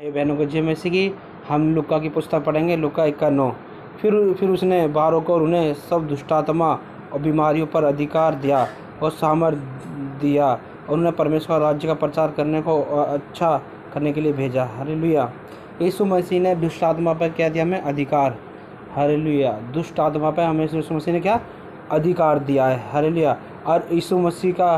बहनों को जय मसीह की। हम लूका की पुस्तक पढ़ेंगे, लूका 1:9। फिर उसने बाहरों को उन्हें सब दुष्टात्मा और बीमारियों पर अधिकार दिया और सामर्थ दिया और उन्हें परमेश्वर राज्य का प्रचार करने को अच्छा करने के लिए भेजा। हालेलुया। यीशु मसीह ने दुष्टात्मा पर क्या दिया? हमें अधिकार। हालेलुया। दुष्ट आत्मा पर हमें यीशु मसीह ने क्या अधिकार दिया है? हालेलुया। और यीशु मसीह का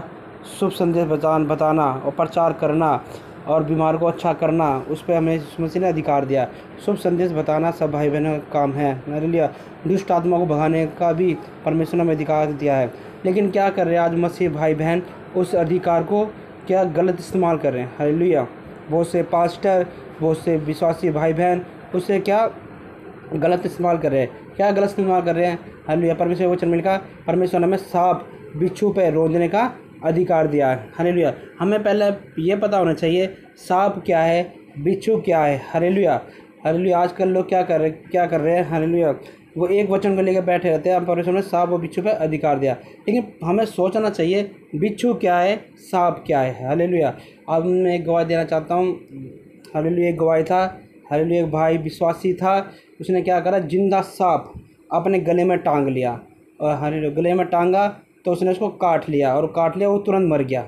शुभ संदेश बताना और प्रचार करना और बीमार को अच्छा करना, उस पर हमें यीशु मसीह ने अधिकार दिया। शुभ संदेश बताना सब भाई बहनों का काम है। हालेलुया। दुष्ट आत्मा को भगाने का भी परमेश्वर ने हमें अधिकार दिया है। लेकिन क्या कर रहे हैं आज मसीह भाई बहन? उस अधिकार को क्या गलत इस्तेमाल कर रहे हैं। हालेलुया। बहुत से पास्टर, बहुत से विश्वासी भाई बहन उससे क्या गलत इस्तेमाल कर रहे हैं। क्या गलत इस्तेमाल कर रहे हैं? हालेलुया। परमेश्वर वचन में लिखा, परमेश्वर ने हमें सांप बिच्छू पे रोंदने का अधिकार दिया है। हालेलुया। हमें पहले ये पता होना चाहिए सांप क्या है, बिच्छू क्या है। हालेलुया। हालेलुया। आजकल लोग क्या कर रहे हैं? हालेलुया। वो एक वचन को लेकर बैठे रहते हैं, परमेश्वर ने सांप और बिच्छू पे अधिकार दिया। लेकिन हमें सोचना चाहिए बिच्छू क्या है, सांप क्या है। हालेलुया। अब मैं एक गवाही देना चाहता हूँ। हालेलुया। एक गवाही था। हालेलुया। एक भाई विश्वासी था, उसने क्या करा? जिंदा सांप अपने गले में टांग लिया और हालेलुया गले में टांगा तो उसने उसको काट लिया वो तुरंत मर गया।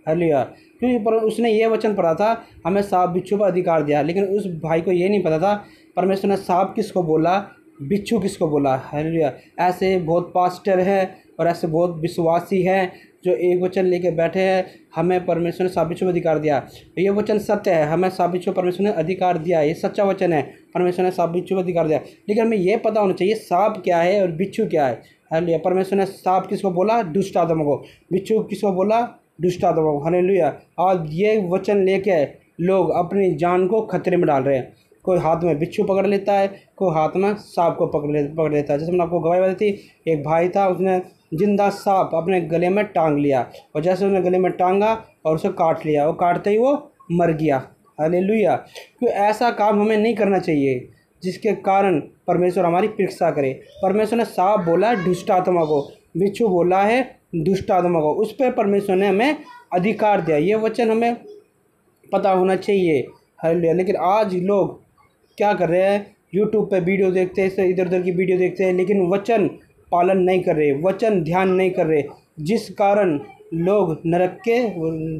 हालेलुया। क्योंकि पर उसने ये वचन पढ़ा था, हमें सांप बिच्छू पर अधिकार दिया। लेकिन उस भाई को ये नहीं पता था परमेश्वर ने सांप किसको बोला, बिच्छू किसको बोला। हालेलुया। ऐसे बहुत पास्टर हैं और ऐसे बहुत विश्वासी हैं जो एक वचन लेके बैठे हैं, हमें परमेश्वर ने सांप बिच्छू पर अधिकार दिया। ये वचन सत्य है, हमें सांप बिच्छू परमेश्वर ने अधिकार दिया। ये सच्चा वचन है, परमेश्वर ने सांप बिच्छू पर अधिकार दिया। लेकिन हमें ये पता होना चाहिए सांप क्या है और बिच्छू क्या है। हालेलुया। परमेश्वर ने सांप किसको बोला? दुष्ट आत्मा को। बिच्छू किसको बोला? दुष्ट आत्मा को। हालेलुया। आज ये वचन लेके लोग अपनी जान को खतरे में डाल रहे हैं। कोई हाथ में बिच्छू पकड़ लेता है, कोई हाथ में सांप को पकड़ लेता है। जैसे मैंने आपको गवाही बताई थी, एक भाई था, उसने जिंदा सांप अपने गले में टांग लिया और जैसे उसने गले में टांगा और उसे काट लिया, वो काटते ही वो मर गया। हालेलुया। क्योंकि ऐसा काम हमें नहीं करना चाहिए जिसके कारण परमेश्वर हमारी परीक्षा करे। परमेश्वर ने सांप बोला है दुष्ट आत्मा को, बिच्छू बोला है दुष्ट आत्मा को, उस पर परमेश्वर ने हमें अधिकार दिया। ये वचन हमें पता होना चाहिए। हालेलुया। लेकिन आज लोग क्या कर रहे हैं? यूट्यूब पे वीडियो देखते हैं, इधर उधर की वीडियो देखते हैं, लेकिन वचन पालन नहीं कर रहे, वचन ध्यान नहीं कर रहे, जिस कारण लोग नरक के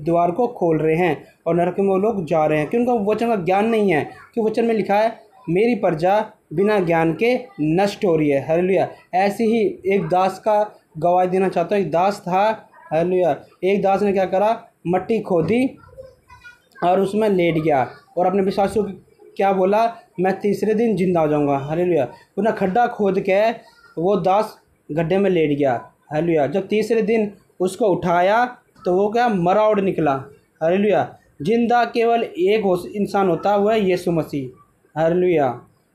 द्वार को खोल रहे हैं और नरक में वो लोग जा रहे हैं, क्योंकि उनको वचन का ज्ञान नहीं है। कि वचन में लिखा है मेरी प्रजा बिना ज्ञान के नष्ट हो रही है। हालेलुया। ऐसे ही एक दास का गवाही देना चाहता हूँ। एक दास था। हालेलुया। एक दास ने क्या करा? मट्टी खोदी और उसमें लेट गया और अपने विश्वासियों को क्या बोला? मैं तीसरे दिन जिंदा हो जाऊंगा। हालेलुया। उन्हें खड्डा खोद के वो दास गड्ढे में लेट गया। हालेलुया। जब तीसरे दिन उसको उठाया तो वो क्या? मरा उड़ निकला। हालेलुया। जिंदा केवल एक इंसान होता है, वह है यीशु मसीह। हालेलुया।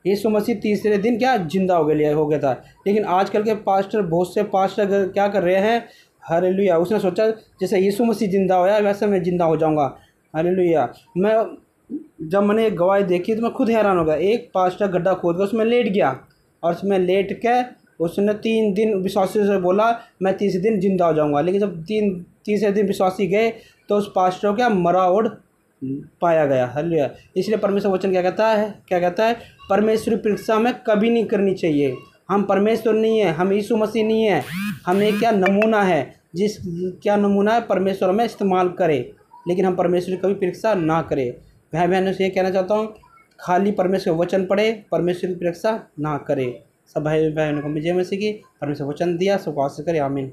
यीशु मसीह तीसरे दिन क्या? जिंदा हो गया था। लेकिन आजकल के पास्टर, बहुत से पास्टर क्या कर रहे हैं? हालेलुया। उसने सोचा जैसे यीशु मसीह जिंदा होया वैसे मैं जिंदा हो जाऊंगा। हालेलुया। जब मैंने एक गवाही देखी तो मैं खुद हैरान हो गया। एक पास्टर गड्ढा खोद कर उसमें लेट गया और उसमें लेट के उसने 3 दिन विश्वासियों से बोला मैं तीसरे दिन जिंदा हो जाऊंगा। लेकिन जब तीसरे दिन विश्वासी गए तो उस पास्टर को क्या? मरा उड़ पाया गया। हालेलुया। इसलिए परमेश्वर वचन क्या कहता है? परमेश्वरी परीक्षा हमें कभी नहीं करनी चाहिए। हम परमेश्वर नहीं है, हम यीशु मसीह नहीं है, हम एक क्या नमूना है, क्या नमूना है? परमेश्वर हमें इस्तेमाल करे, लेकिन हम परमेश्वर की कभी परीक्षा ना करें। भाई बहनों से ये कहना चाहता हूँ, खाली परमेश्वर वचन पढ़े, परमेश्वर की परीक्षा ना करे। सब भाई बहनों को जय मसीह की। परमेश्वर वचन दिया, सबको आशीष करे। आमीन।